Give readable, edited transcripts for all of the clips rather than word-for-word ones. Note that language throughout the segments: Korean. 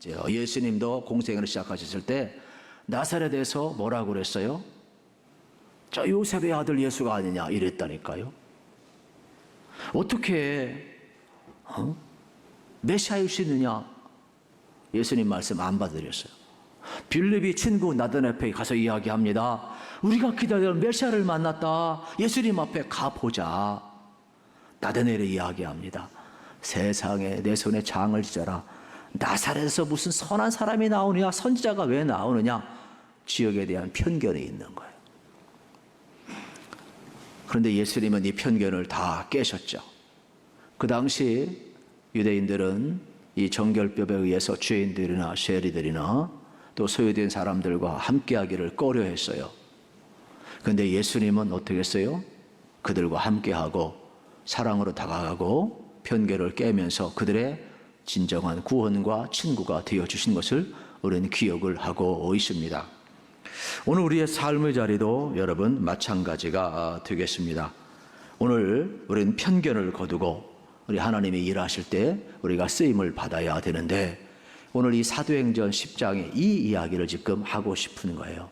예수님도 공생애를 시작하셨을 때 나사렛에서 뭐라고 그랬어요? 저 요셉의 아들 예수가 아니냐 이랬다니까요. 어떻게 메시아일 수 있느냐? 예수님 말씀 안 받아들였어요. 빌립이 친구 나다나엘에게 가서 이야기합니다. 우리가 기다리던 메시아를 만났다. 예수님 앞에 가보자. 나다나엘이 이야기합니다. 세상에 내 손에 장을 찢어라. 나사렛에서 무슨 선한 사람이 나오느냐? 선지자가 왜 나오느냐? 지역에 대한 편견이 있는 거예요. 그런데 예수님은 이 편견을 다 깨셨죠. 그 당시 유대인들은 이 정결법에 의해서 죄인들이나 세리들이나 또 소유된 사람들과 함께하기를 꺼려했어요. 그런데 예수님은 어떻게 했어요? 그들과 함께하고 사랑으로 다가가고 편견을 깨면서 그들의 진정한 구원과 친구가 되어주신 것을 우리는 기억을 하고 있습니다. 오늘 우리의 삶의 자리도 여러분 마찬가지가 되겠습니다. 오늘 우리는 편견을 거두고 우리 하나님이 일하실 때 우리가 쓰임을 받아야 되는데 오늘 이 사도행전 10장의 이 이야기를 지금 하고 싶은 거예요.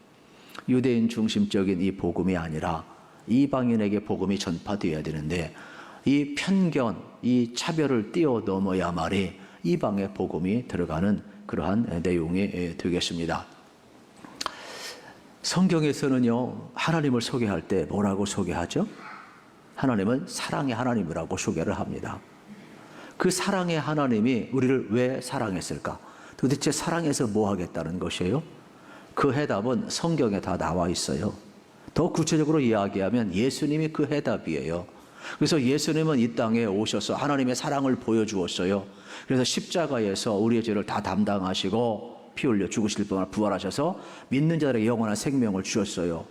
유대인 중심적인 이 복음이 아니라 이방인에게 복음이 전파되어야 되는데 이 편견, 이 차별을 뛰어넘어야만이 이방의 복음이 들어가는 그러한 내용이 되겠습니다. 성경에서는요, 하나님을 소개할 때 뭐라고 소개하죠? 하나님은 사랑의 하나님이라고 소개를 합니다. 그 사랑의 하나님이 우리를 왜 사랑했을까? 도대체 사랑해서 뭐 하겠다는 것이에요? 그 해답은 성경에 다 나와 있어요. 더 구체적으로 이야기하면 예수님이 그 해답이에요. 그래서 예수님은 이 땅에 오셔서 하나님의 사랑을 보여주었어요. 그래서 십자가에서 우리의 죄를 다 담당하시고 피 흘려 죽으실 분을 부활하셔서 믿는 자들에게 영원한 생명을 주셨어요.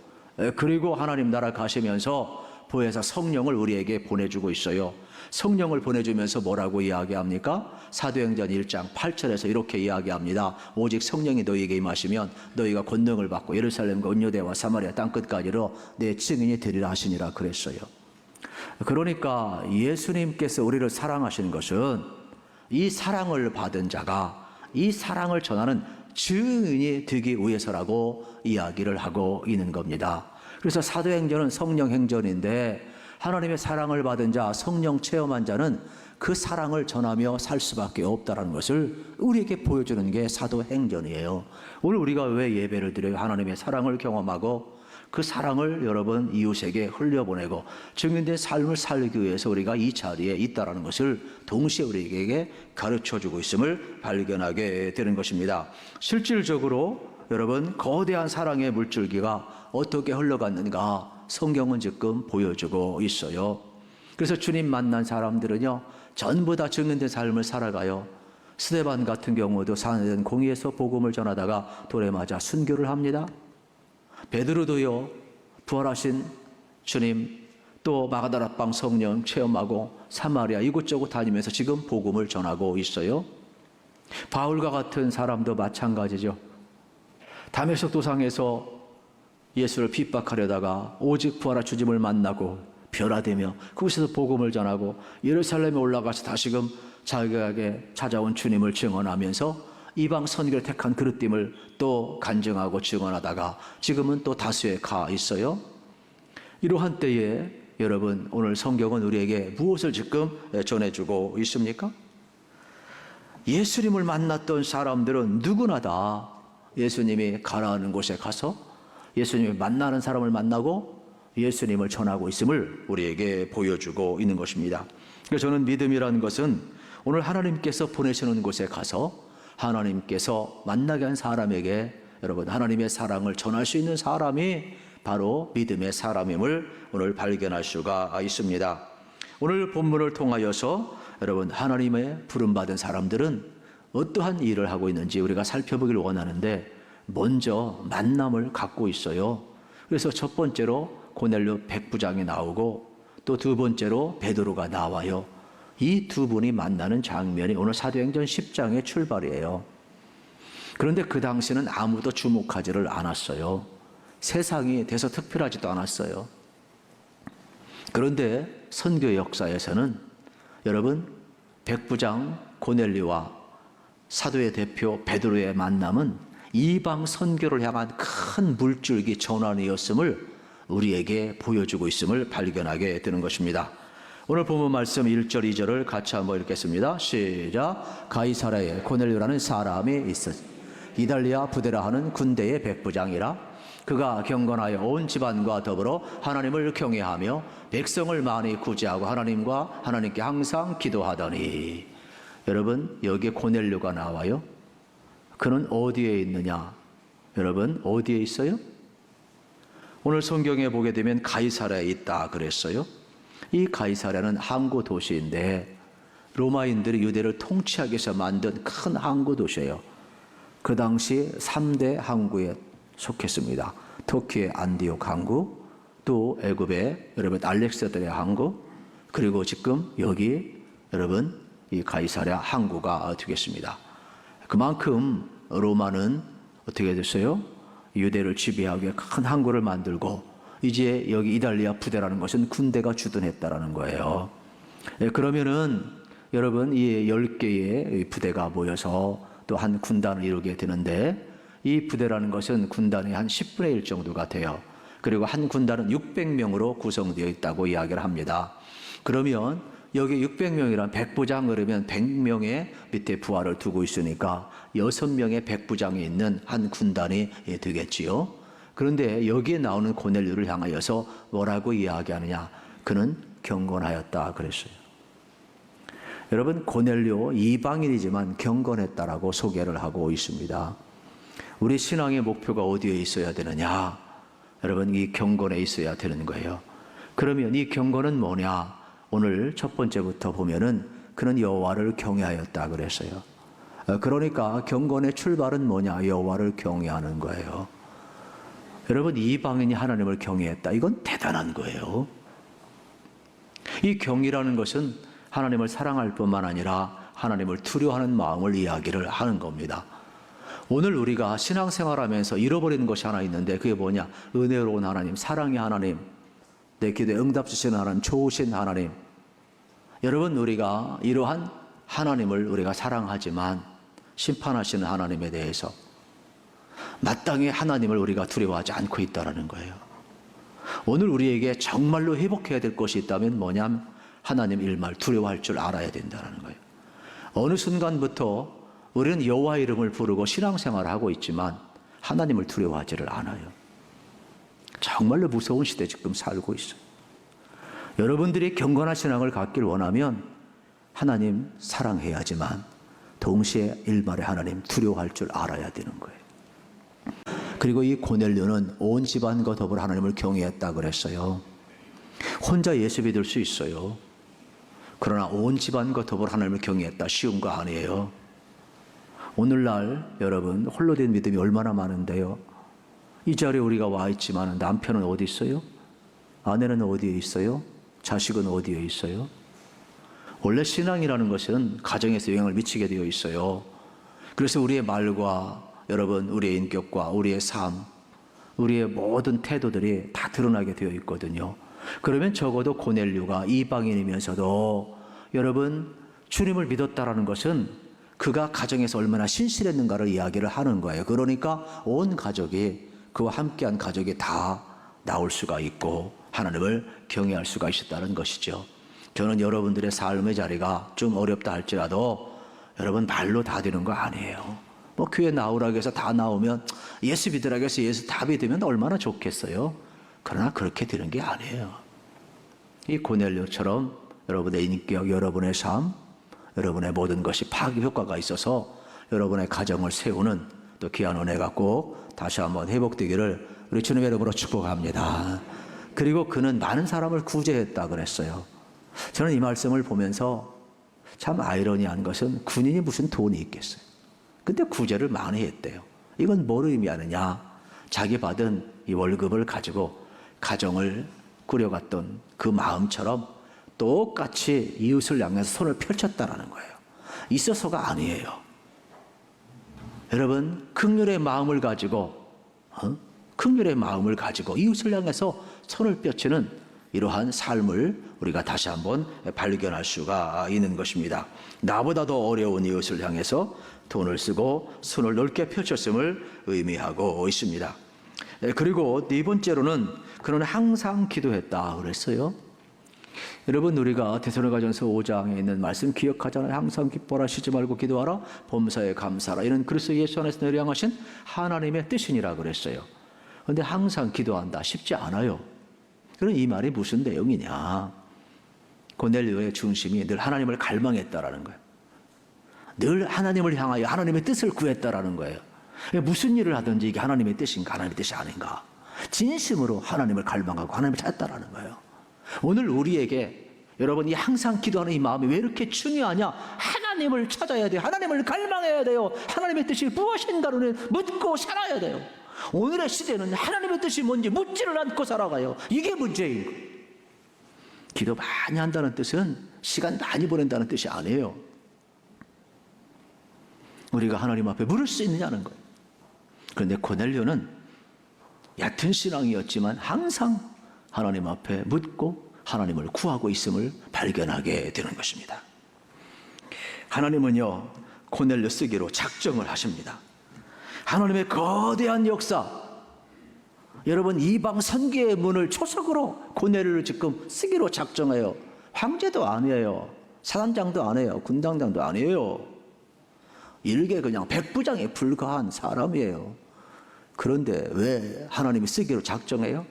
그리고 하나님 나라 가시면서 보혜사 성령을 우리에게 보내주고 있어요. 성령을 보내주면서 뭐라고 이야기합니까? 사도행전 1장 8절에서 이렇게 이야기합니다. 오직 성령이 너희에게 임하시면 너희가 권능을 받고 예루살렘과 온 유대와 사마리아 땅끝까지로 내 증인이 되리라 하시니라 그랬어요. 그러니까 예수님께서 우리를 사랑하시는 것은 이 사랑을 받은 자가 이 사랑을 전하는 증인이 되기 위해서라고 이야기를 하고 있는 겁니다. 그래서 사도행전은 성령 행전인데 하나님의 사랑을 받은 자, 성령 체험한 자는 그 사랑을 전하며 살 수밖에 없다는 것을 우리에게 보여주는 게 사도행전이에요. 오늘 우리가 왜 예배를 드려요? 하나님의 사랑을 경험하고 그 사랑을 여러분 이웃에게 흘려보내고 증인된 삶을 살기 위해서 우리가 이 자리에 있다는 것을 동시에 우리에게 가르쳐주고 있음을 발견하게 되는 것입니다. 실질적으로 여러분 거대한 사랑의 물줄기가 어떻게 흘러갔는가 성경은 지금 보여주고 있어요. 그래서 주님 만난 사람들은요 전부 다 증인된 삶을 살아가요. 스데반 같은 경우도 산에는 공의에서 복음을 전하다가 돌에 맞아 순교를 합니다. 베드로도요 부활하신 주님 또 마가다라방 성령 체험하고 사마리아 이곳저곳 다니면서 지금 복음을 전하고 있어요. 바울과 같은 사람도 마찬가지죠. 다메섹 도상에서 예수를 핍박하려다가 오직 부활한 주님을 만나고 변화되며 그곳에서 복음을 전하고 예루살렘에 올라가서 다시금 자기에게 찾아온 주님을 증언하면서 이방 선교를 택한 그릇됨을 또 간증하고 증언하다가 지금은 또 다수에 가 있어요. 이러한 때에 여러분 오늘 성경은 우리에게 무엇을 지금 전해주고 있습니까? 예수님을 만났던 사람들은 누구나 다 예수님이 가라는 곳에 가서 예수님이 만나는 사람을 만나고 예수님을 전하고 있음을 우리에게 보여주고 있는 것입니다. 그래서 저는 믿음이라는 것은 오늘 하나님께서 보내시는 곳에 가서 하나님께서 만나게 한 사람에게 여러분 하나님의 사랑을 전할 수 있는 사람이 바로 믿음의 사람임을 오늘 발견할 수가 있습니다. 오늘 본문을 통하여서 여러분 하나님의 부름받은 사람들은 어떠한 일을 하고 있는지 우리가 살펴보기를 원하는데 먼저 만남을 갖고 있어요. 그래서 첫 번째로 고넬료 백부장이 나오고 또 두 번째로 베드로가 나와요. 이 두 분이 만나는 장면이 오늘 사도행전 10장의 출발이에요. 그런데 그 당시는 아무도 주목하지를 않았어요. 세상이 돼서 특별하지도 않았어요. 그런데 선교 역사에서는 여러분 백부장 고넬료와 사도의 대표 베드로의 만남은 이방 선교를 향한 큰 물줄기 전환이었음을 우리에게 보여주고 있음을 발견하게 되는 것입니다. 오늘 본문 말씀 1절 2절을 같이 한번 읽겠습니다. 시작. 가이사랴에 고넬료라는 사람이 있었. 이달리아 부데라 하는 군대의 백부장이라. 그가 경건하여 온 집안과 더불어 하나님을 경외하며 백성을 많이 구제하고 하나님께 항상 기도하더니. 여러분, 여기에 고넬료가 나와요. 그는 어디에 있느냐? 여러분, 어디에 있어요? 오늘 성경에 보게 되면 가이사랴에 있다 그랬어요. 이 가이사랴는 항구 도시인데 로마인들이 유대를 통치하기 위해서 만든 큰 항구 도시예요. 그 당시 3대 항구에 속했습니다. 터키의 안디옥 항구, 또 애굽의 여러분 알렉산드리아 항구, 그리고 지금 여기 여러분 이 가이사랴 항구가 되겠습니다. 그만큼 로마는 어떻게 됐어요? 유대를 지배하기 위해 큰 항구를 만들고 이제 여기 이달리아 부대라는 것은 군대가 주둔했다라는 거예요. 그러면은 여러분 이 10개의 부대가 모여서 또 한 군단을 이루게 되는데 이 부대라는 것은 군단의 한 10분의 1 정도가 돼요. 그리고 한 군단은 600명으로 구성되어 있다고 이야기를 합니다. 그러면 여기 600명이란 백부장 그러면 100명의 밑에 부하를 두고 있으니까 6명의 백부장이 있는 한 군단이 되겠지요. 그런데 여기에 나오는 고넬료를 향하여서 뭐라고 이야기하느냐? 그는 경건하였다 그랬어요. 여러분, 고넬료 이방인이지만 경건했다라고 소개를 하고 있습니다. 우리 신앙의 목표가 어디에 있어야 되느냐? 여러분, 이 경건에 있어야 되는 거예요. 그러면 이 경건은 뭐냐? 오늘 첫 번째부터 보면은 그는 여호와를 경외하였다 그랬어요. 그러니까 경건의 출발은 뭐냐? 여호와를 경외하는 거예요. 여러분, 이방인이 하나님을 경외했다. 이건 대단한 거예요. 이 경이라는 것은 하나님을 사랑할 뿐만 아니라 하나님을 두려워하는 마음을 이야기를 하는 겁니다. 오늘 우리가 신앙생활하면서 잃어버리는 것이 하나 있는데 그게 뭐냐? 은혜로운 하나님, 사랑의 하나님, 내 기도에 응답 주시는 하나님, 좋으신 하나님. 여러분, 우리가 이러한 하나님을 우리가 사랑하지만 심판하시는 하나님에 대해서 마땅히 하나님을 우리가 두려워하지 않고 있다는 거예요. 오늘 우리에게 정말로 회복해야 될 것이 있다면 뭐냐면 하나님 일말 두려워할 줄 알아야 된다는 거예요. 어느 순간부터 우리는 여호와 이름을 부르고 신앙생활을 하고 있지만 하나님을 두려워하지를 않아요. 정말로 무서운 시대에 지금 살고 있어요. 여러분들이 경건한 신앙을 갖길 원하면 하나님 사랑해야지만 동시에 일말에 하나님 두려워할 줄 알아야 되는 거예요. 그리고 이 고넬료는 온 집안과 더불어 하나님을 경외했다 그랬어요. 혼자 예수 믿을 수 있어요. 그러나 온 집안과 더불어 하나님을 경외했다. 쉬운 거 아니에요. 오늘날 여러분 홀로 된 믿음이 얼마나 많은데요. 이 자리에 우리가 와 있지만 남편은 어디 있어요? 아내는 어디에 있어요? 자식은 어디에 있어요? 원래 신앙이라는 것은 가정에서 영향을 미치게 되어 있어요. 그래서 우리의 말과 여러분 우리의 인격과 우리의 삶, 우리의 모든 태도들이 다 드러나게 되어 있거든요. 그러면 적어도 고넬료가 이방인이면서도 여러분 주님을 믿었다라는 것은 그가 가정에서 얼마나 신실했는가를 이야기를 하는 거예요. 그러니까 온 가족이 그와 함께한 가족이 다 나올 수가 있고 하나님을 경외할 수가 있었다는 것이죠. 저는 여러분들의 삶의 자리가 좀 어렵다 할지라도 여러분 말로 다 되는 거 아니에요. 뭐 교회 나오라고 해서 다 나오면 예수 믿으라고 해서 예수 다 믿으면 얼마나 좋겠어요. 그러나 그렇게 되는 게 아니에요. 이 고넬료처럼 여러분의 인격, 여러분의 삶, 여러분의 모든 것이 파괴 효과가 있어서 여러분의 가정을 세우는 또 귀한 은혜가 꼭 다시 한번 회복되기를 우리 주님의 이름으로 축복합니다. 그리고 그는 많은 사람을 구제했다 그랬어요. 저는 이 말씀을 보면서 참 아이러니한 것은 군인이 무슨 돈이 있겠어요. 근데 구제를 많이 했대요. 이건 뭘 의미하느냐? 자기 받은 이 월급을 가지고 가정을 꾸려갔던 그 마음처럼 똑같이 이웃을 향해서 손을 펼쳤다라는 거예요. 있어서가 아니에요. 여러분, 긍휼의 마음을 가지고 이웃을 향해서 손을 펼치는 이러한 삶을 우리가 다시 한번 발견할 수가 있는 것입니다. 나보다 더 어려운 이웃을 향해서 돈을 쓰고 손을 넓게 펼쳤음을 의미하고 있습니다. 그리고 네 번째로는 그는 항상 기도했다 그랬어요. 여러분, 우리가 데살로니가전서 5장에 있는 말씀 기억하잖아요. 항상 기뻐라, 쉬지 말고 기도하라, 범사에 감사하라. 이는 그리스도 예수 안에서 너희를 향하신 하나님의 뜻이니라 그랬어요. 그런데 항상 기도한다 쉽지 않아요. 그럼 이 말이 무슨 내용이냐? 고넬료의 중심이 늘 하나님을 갈망했다라는 거예요. 늘 하나님을 향하여 하나님의 뜻을 구했다라는 거예요. 무슨 일을 하든지 이게 하나님의 뜻인가 하나님의 뜻이 아닌가, 진심으로 하나님을 갈망하고 하나님을 찾았다라는 거예요. 오늘 우리에게 여러분, 이 항상 기도하는 이 마음이 왜 이렇게 중요하냐? 하나님을 찾아야 돼요. 하나님을 갈망해야 돼요. 하나님의 뜻이 무엇인가를 묻고 살아야 돼요. 오늘의 시대는 하나님의 뜻이 뭔지 묻지를 않고 살아가요. 이게 문제인 거예요. 기도 많이 한다는 뜻은 시간 많이 보낸다는 뜻이 아니에요. 우리가 하나님 앞에 물을 수 있느냐는 거예요. 그런데 고넬료는 얕은 신앙이었지만 항상 하나님 앞에 묻고 하나님을 구하고 있음을 발견하게 되는 것입니다. 하나님은요, 고넬료 쓰기로 작정을 하십니다. 하나님의 거대한 역사, 여러분, 이방 선교의 문을 초석으로 고넬료를 지금 쓰기로 작정해요. 황제도 아니에요. 사단장도 아니에요. 군단장도 아니에요. 일개 그냥 백부장에 불과한 사람이에요. 그런데 왜 하나님이 쓰기로 작정해요?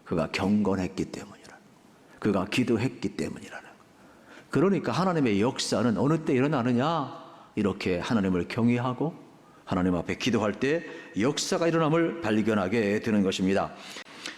그가 경건했기 때문이라. 그가 기도했기 때문이라는. 그러니까 하나님의 역사는 어느 때 일어나느냐? 이렇게 하나님을 경외하고 하나님 앞에 기도할 때 역사가 일어남을 발견하게 되는 것입니다.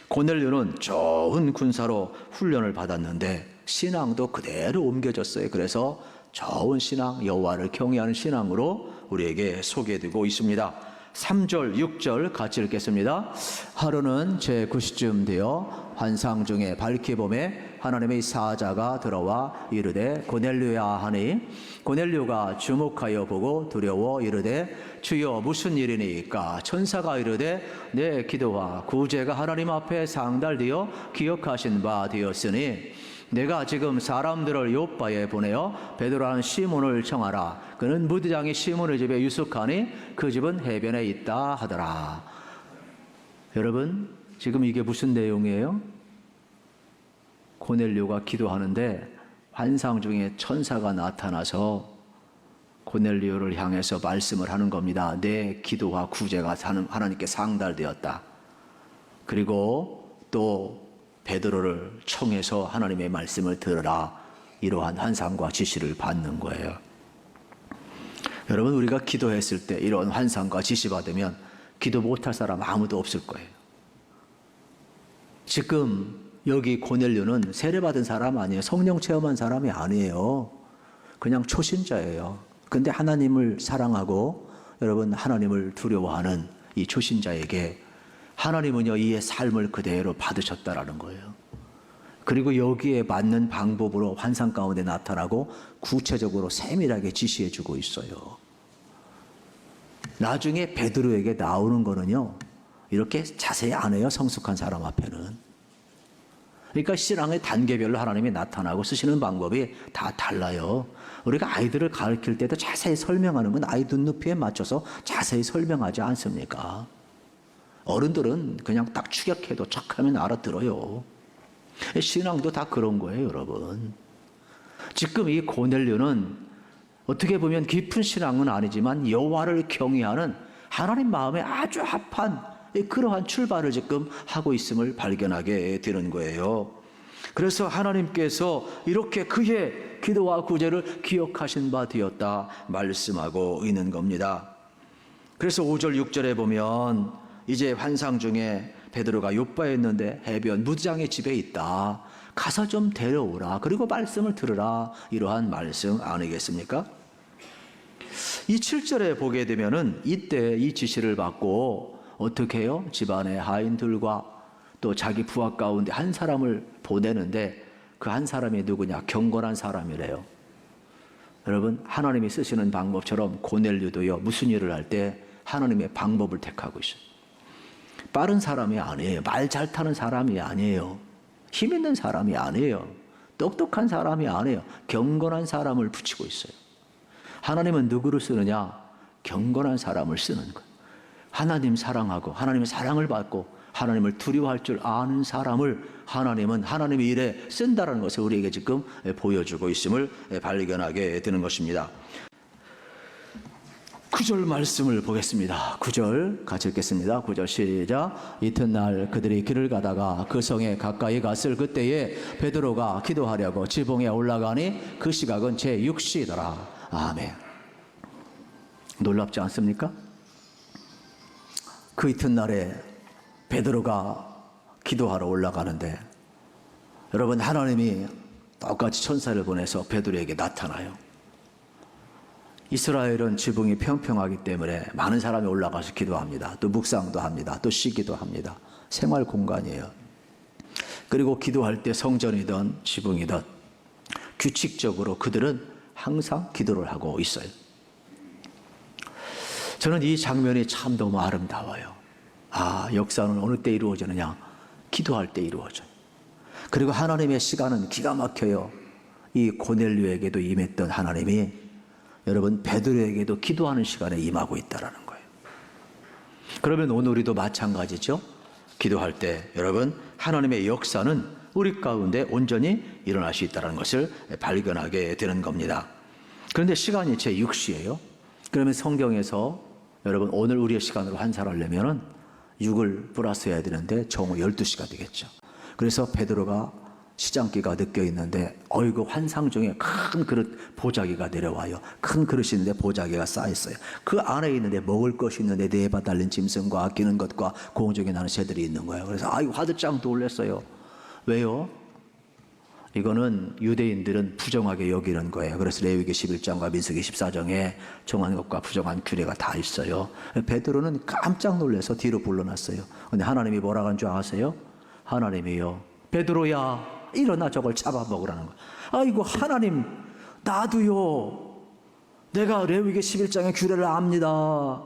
고넬료는 좋은 군사로 훈련을 받았는데 신앙도 그대로 옮겨졌어요. 그래서 좋은 신앙, 여호와를 경외하는 신앙으로 우리에게 소개되고 있습니다. 3절, 6절 같이 읽겠습니다. 하루는 제9시쯤 되어 환상 중에 밝히 보매 하나님의 사자가 들어와 이르되 고넬료야 하니, 고넬료가 주목하여 보고 두려워 이르되 주여 무슨 일이니까? 천사가 이르되 내 기도와 구제가 하나님 앞에 상달되어 기억하신 바 되었으니 내가 지금 사람들을 요바에 보내어 베드로라는 시몬을 청하라. 그는 무디장의 시몬의 집에 유숙하니 그 집은 해변에 있다 하더라. 여러분, 지금 이게 무슨 내용이에요? 고넬료가 기도하는데 환상 중에 천사가 나타나서 고넬료를 향해서 말씀을 하는 겁니다. 내 기도와 구제가 하나님께 상달되었다. 그리고 또 베드로를 청해서 하나님의 말씀을 들으라. 이러한 환상과 지시를 받는 거예요. 여러분, 우리가 기도했을 때 이런 환상과 지시 받으면 기도 못할 사람 아무도 없을 거예요. 지금 여기 고넬료는 세례받은 사람 아니에요. 성령 체험한 사람이 아니에요. 그냥 초신자예요. 근데 하나님을 사랑하고 여러분 하나님을 두려워하는 이 초신자에게 하나님은요, 이의 삶을 그대로 받으셨다라는 거예요. 그리고 여기에 맞는 방법으로 환상 가운데 나타나고 구체적으로 세밀하게 지시해 주고 있어요. 나중에 베드로에게 나오는 거는요, 이렇게 자세히 안 해요. 성숙한 사람 앞에는. 그러니까 신앙의 단계별로 하나님이 나타나고 쓰시는 방법이 다 달라요. 우리가 아이들을 가르칠 때도 자세히 설명하는 건 아이 눈높이에 맞춰서 자세히 설명하지 않습니까? 어른들은 그냥 딱 추격해도 척하면 알아들어요. 신앙도 다 그런 거예요, 여러분. 지금 이 고넬료는 어떻게 보면 깊은 신앙은 아니지만 여호와를 경외하는 하나님 마음에 아주 합한 그러한 출발을 지금 하고 있음을 발견하게 되는 거예요. 그래서 하나님께서 이렇게 그의 기도와 구제를 기억하신 바 되었다 말씀하고 있는 겁니다. 그래서 5절 6절에 보면 이제 환상 중에 베드로가 요바에 있는데 해변 무장의 집에 있다. 가서 좀 데려오라. 그리고 말씀을 들으라. 이러한 말씀 아니겠습니까? 이 7절에 보게 되면은 이때 이 지시를 받고 어떻게 해요? 집안의 하인들과 또 자기 부하 가운데 한 사람을 보내는데 그 한 사람이 누구냐? 경건한 사람이래요. 여러분, 하나님이 쓰시는 방법처럼 고넬료도요, 무슨 일을 할 때 하나님의 방법을 택하고 있어요. 빠른 사람이 아니에요. 말 잘 타는 사람이 아니에요. 힘 있는 사람이 아니에요. 똑똑한 사람이 아니에요. 경건한 사람을 붙이고 있어요. 하나님은 누구를 쓰느냐? 경건한 사람을 쓰는 거예요. 하나님 사랑하고 하나님의 사랑을 받고 하나님을 두려워할 줄 아는 사람을 하나님은 하나님의 일에 쓴다는 것을 우리에게 지금 보여주고 있음을 발견하게 되는 것입니다. 9절 말씀을 보겠습니다. 9절 같이 읽겠습니다. 9절 시작. 이튿날 그들이 길을 가다가 그 성에 가까이 갔을 그때에 베드로가 기도하려고 지붕에 올라가니 그 시각은 제6시더라. 아멘. 놀랍지 않습니까? 그 이튿날에 베드로가 기도하러 올라가는데 여러분, 하나님이 똑같이 천사를 보내서 베드로에게 나타나요. 이스라엘은 지붕이 평평하기 때문에 많은 사람이 올라가서 기도합니다. 또 묵상도 합니다. 또 쉬기도 합니다. 생활 공간이에요. 그리고 기도할 때 성전이든 지붕이든 규칙적으로 그들은 항상 기도를 하고 있어요. 저는 이 장면이 참 너무 아름다워요. 역사는 어느 때 이루어지느냐? 기도할 때 이루어져요. 그리고 하나님의 시간은 기가 막혀요. 이 고넬료에게도 임했던 하나님이 여러분, 베드로에게도 기도하는 시간에 임하고 있다는 거예요. 그러면 오늘 우리도 마찬가지죠. 기도할 때 여러분, 하나님의 역사는 우리 가운데 온전히 일어날 수 있다는 것을 발견하게 되는 겁니다. 그런데 시간이 제6시예요. 그러면 성경에서 여러분, 오늘 우리의 시간으로 환산하려면 6을 플러스해야 되는데 정오 12시가 되겠죠. 그래서 베드로가 시장기가 느껴 있는데 어이구, 환상 중에 큰 그릇 보자기가 내려와요. 큰 그릇이 있는데 보자기가 쌓여 있어요. 그 안에 있는데 먹을 것이 있는데 네 바 달린 짐승과 아끼는 것과 공중에 나는 새들이 있는 거예요. 그래서 화들짝 놀랐어요. 왜요? 이거는 유대인들은 부정하게 여기는 거예요. 그래서 레위기 11장과 민수기 14장에 정한 것과 부정한 규례가 다 있어요. 베드로는 깜짝 놀라서 뒤로 불러놨어요. 근데 하나님이 뭐라고 하는 줄 아세요? 하나님이요, 베드로야, 일어나 저걸 잡아먹으라는 거예요. 아이고, 하나님, 나도요, 내가 레위기 11장의 규례를 압니다.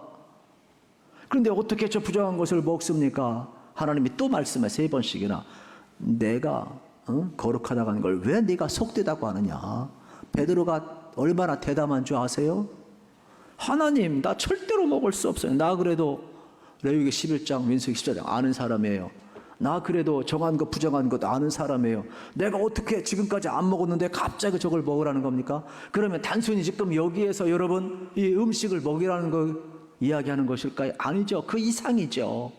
그런데 어떻게 저 부정한 것을 먹습니까? 하나님이 또 말씀해 3번씩이나. 내가 거룩하다고 하는 걸 왜 네가 속되다고 하느냐? 베드로가 얼마나 대담한 줄 아세요? 하나님, 나 절대로 먹을 수 없어요. 나 그래도 레위기 11장, 민수기 14장 아는 사람이에요. 나 그래도 정한 것 부정한 것 아는 사람이에요. 내가 어떻게 지금까지 안 먹었는데 갑자기 저걸 먹으라는 겁니까? 그러면 단순히 지금 여기에서 여러분 이 음식을 먹이라는 걸 이야기하는 것일까요? 아니죠. 그 이상이죠.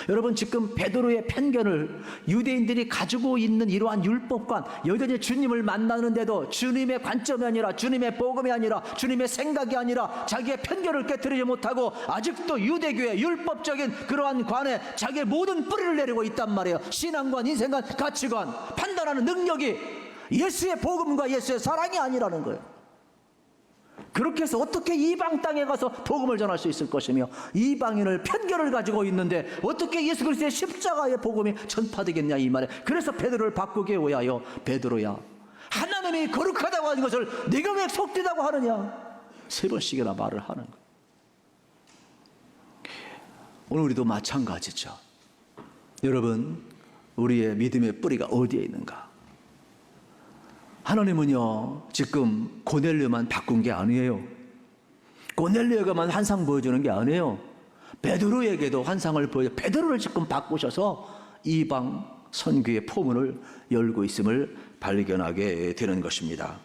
여러분, 지금 베드로의 편견을 유대인들이 가지고 있는 이러한 율법관, 여전히 주님을 만나는데도 주님의 관점이 아니라 주님의 복음이 아니라 주님의 생각이 아니라 자기의 편견을 깨뜨리지 못하고 아직도 유대교의 율법적인 그러한 관에 자기의 모든 뿌리를 내리고 있단 말이에요. 신앙관, 인생관, 가치관, 판단하는 능력이 예수의 복음과 예수의 사랑이 아니라는 거예요. 그렇게 해서 어떻게 이방 땅에 가서 복음을 전할 수 있을 것이며, 이방인을 편견을 가지고 있는데 어떻게 예수 그리스도의 십자가의 복음이 전파되겠냐, 이 말에. 그래서 베드로를 바꾸게 위하여, 베드로야, 하나님이 거룩하다고 하는 것을 네가 왜 속되다고 하느냐, 3번씩이나 말을 하는 거예요. 오늘 우리도 마찬가지죠. 여러분, 우리의 믿음의 뿌리가 어디에 있는가? 하나님은요, 지금 고넬료만 바꾼 게 아니에요. 고넬료에게만 환상 보여주는 게 아니에요. 베드로에게도 환상을 보여, 베드로를 지금 바꾸셔서 이방 선교의 포문을 열고 있음을 발견하게 되는 것입니다.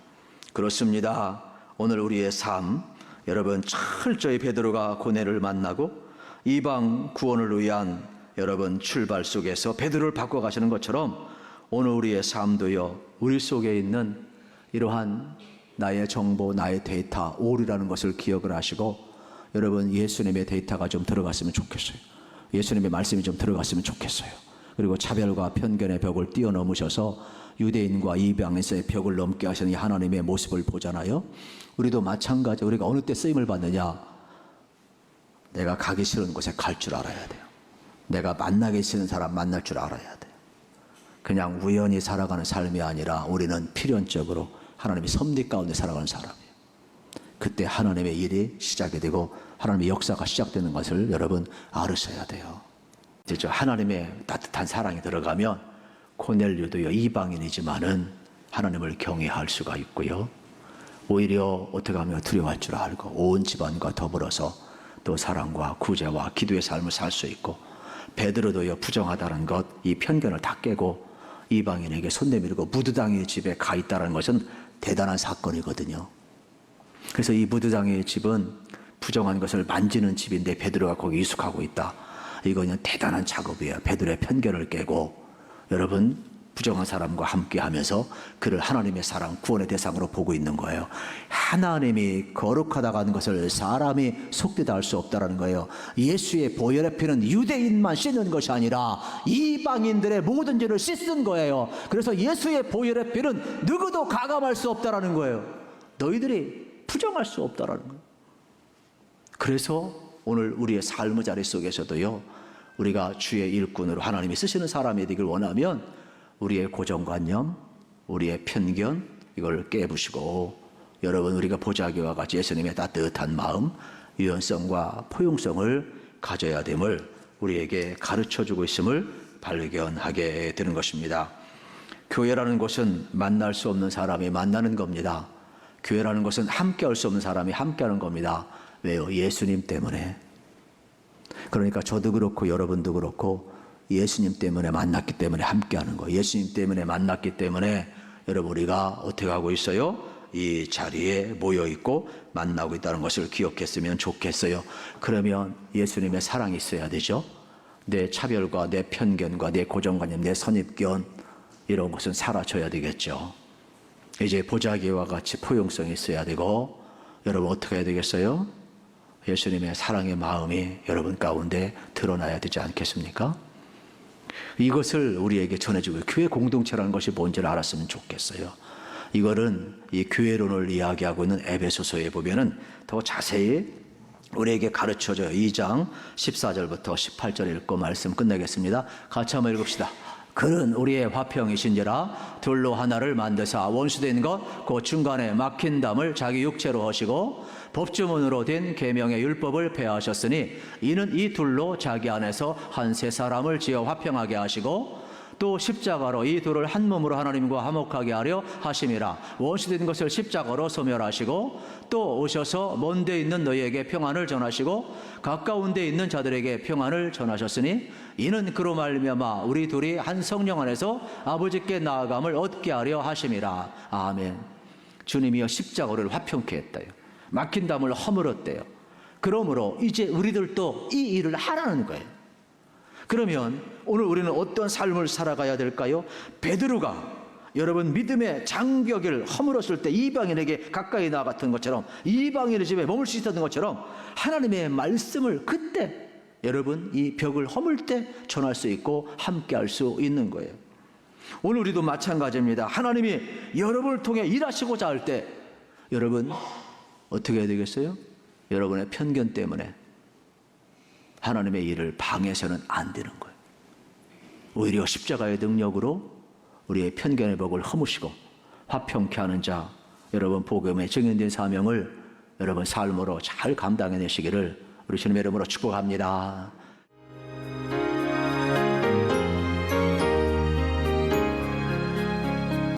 그렇습니다. 오늘 우리의 삶, 여러분, 철저히 베드로가 고넬을 만나고 이방 구원을 위한 여러분 출발 속에서 베드로를 바꿔가시는 것처럼 오늘 우리의 삶도요, 우리 속에 있는 이러한 나의 정보, 나의 데이터, 오류라는 것을 기억을 하시고, 여러분, 예수님의 데이터가 좀 들어갔으면 좋겠어요. 예수님의 말씀이 좀 들어갔으면 좋겠어요. 그리고 차별과 편견의 벽을 뛰어넘으셔서 유대인과 이방인의 벽을 넘게 하시는 이 하나님의 모습을 보잖아요. 우리도 마찬가지. 우리가 어느 때 쓰임을 받느냐? 내가 가기 싫은 곳에 갈 줄 알아야 돼요. 내가 만나기 싫은 사람 만날 줄 알아야 돼요. 그냥 우연히 살아가는 삶이 아니라 우리는 필연적으로 하나님의 섭리 가운데 살아가는 사람이에요. 그때 하나님의 일이 시작이 되고 하나님의 역사가 시작되는 것을 여러분 알으셔야 돼요. 하나님의 따뜻한 사랑이 들어가면 고넬료도요, 이방인이지만은 하나님을 경외할 수가 있고요. 오히려 어떻게 하면 두려워할 줄 알고 온 집안과 더불어서 또 사랑과 구제와 기도의 삶을 살 수 있고, 베드로도요, 부정하다는 것, 이 편견을 다 깨고 이방인에게 손 내밀고 무드당의 집에 가 있다는 것은 대단한 사건이거든요. 그래서 이 무드당의 집은 부정한 것을 만지는 집인데 베드로가 거기 익숙하고 있다. 이거는 대단한 작업이에요. 베드로의 편견을 깨고, 여러분, 부정한 사람과 함께 하면서 그를 하나님의 사랑, 구원의 대상으로 보고 있는 거예요. 하나님이 거룩하다고 하는 것을 사람이 속되다 할 수 없다는 거예요. 예수의 보혈의 피는 유대인만 씻는 것이 아니라 이방인들의 모든 죄를 씻은 거예요. 그래서 예수의 보혈의 피는 누구도 가감할 수 없다는 거예요. 너희들이 부정할 수 없다는 거예요. 그래서 오늘 우리의 삶의 자리 속에서도요, 우리가 주의 일꾼으로 하나님이 쓰시는 사람이 되길 원하면 우리의 고정관념, 우리의 편견, 이걸 깨부시고, 여러분, 우리가 보자기와 같이 예수님의 따뜻한 마음, 유연성과 포용성을 가져야 됨을 우리에게 가르쳐주고 있음을 발견하게 되는 것입니다. 교회라는 곳은 만날 수 없는 사람이 만나는 겁니다. 교회라는 것은 함께할 수 없는 사람이 함께하는 겁니다. 왜요? 예수님 때문에. 그러니까 저도 그렇고 여러분도 그렇고 예수님 때문에 만났기 때문에 함께하는 거예요. 예수님 때문에 만났기 때문에 여러분, 우리가 어떻게 하고 있어요? 이 자리에 모여 있고 만나고 있다는 것을 기억했으면 좋겠어요. 그러면 예수님의 사랑이 있어야 되죠. 내 차별과 내 편견과 내 고정관념, 내 선입견, 이런 것은 사라져야 되겠죠. 이제 보자기와 같이 포용성이 있어야 되고, 여러분 어떻게 해야 되겠어요? 예수님의 사랑의 마음이 여러분 가운데 드러나야 되지 않겠습니까? 이것을 우리에게 전해주고, 교회 공동체라는 것이 뭔지를 알았으면 좋겠어요. 이거는 이 교회론을 이야기하고 있는 에베소서에 보면은 더 자세히 우리에게 가르쳐줘요. 2장 14절부터 18절 읽고 말씀 끝내겠습니다. 같이 한번 읽읍시다. 그는 우리의 화평이신지라 둘로 하나를 만드사 원수된 것 그 중간에 막힌 담을 자기 육체로 하시고 법주문으로 된 계명의 율법을 폐하셨으니 이는 이 둘로 자기 안에서 한 세 사람을 지어 화평하게 하시고 또 십자가로 이 둘을 한 몸으로 하나님과 화목하게 하려 하심이라. 원수된 것을 십자가로 소멸하시고 또 오셔서 먼 데 있는 너희에게 평안을 전하시고 가까운 데 있는 자들에게 평안을 전하셨으니 이는 그로 말미암아 우리 둘이 한 성령 안에서 아버지께 나아감을 얻게 하려 하심이라. 아멘. 주님이여 십자가를 화평케 했다요. 막힌 담을 허물었대요. 그러므로 이제 우리들도 이 일을 하라는 거예요. 그러면 오늘 우리는 어떤 삶을 살아가야 될까요? 베드로가 여러분 믿음의 장벽을 허물었을 때 이방인에게 가까이 나갔던 것처럼, 이방인의 집에 머물 수 있었던 것처럼 하나님의 말씀을 그때 여러분 이 벽을 허물 때 전할 수 있고 함께할 수 있는 거예요. 오늘 우리도 마찬가지입니다. 하나님이 여러분을 통해 일하시고자 할 때 여러분 어떻게 해야 되겠어요? 여러분의 편견 때문에 하나님의 일을 방해해서는 안 되는 거예요. 오히려 십자가의 능력으로 우리의 편견의 벽을 허무시고 화평케 하는 자, 여러분 복음의 증인된 사명을 여러분 삶으로 잘 감당해내시기를 우리 주님의 이름으로 축복합니다.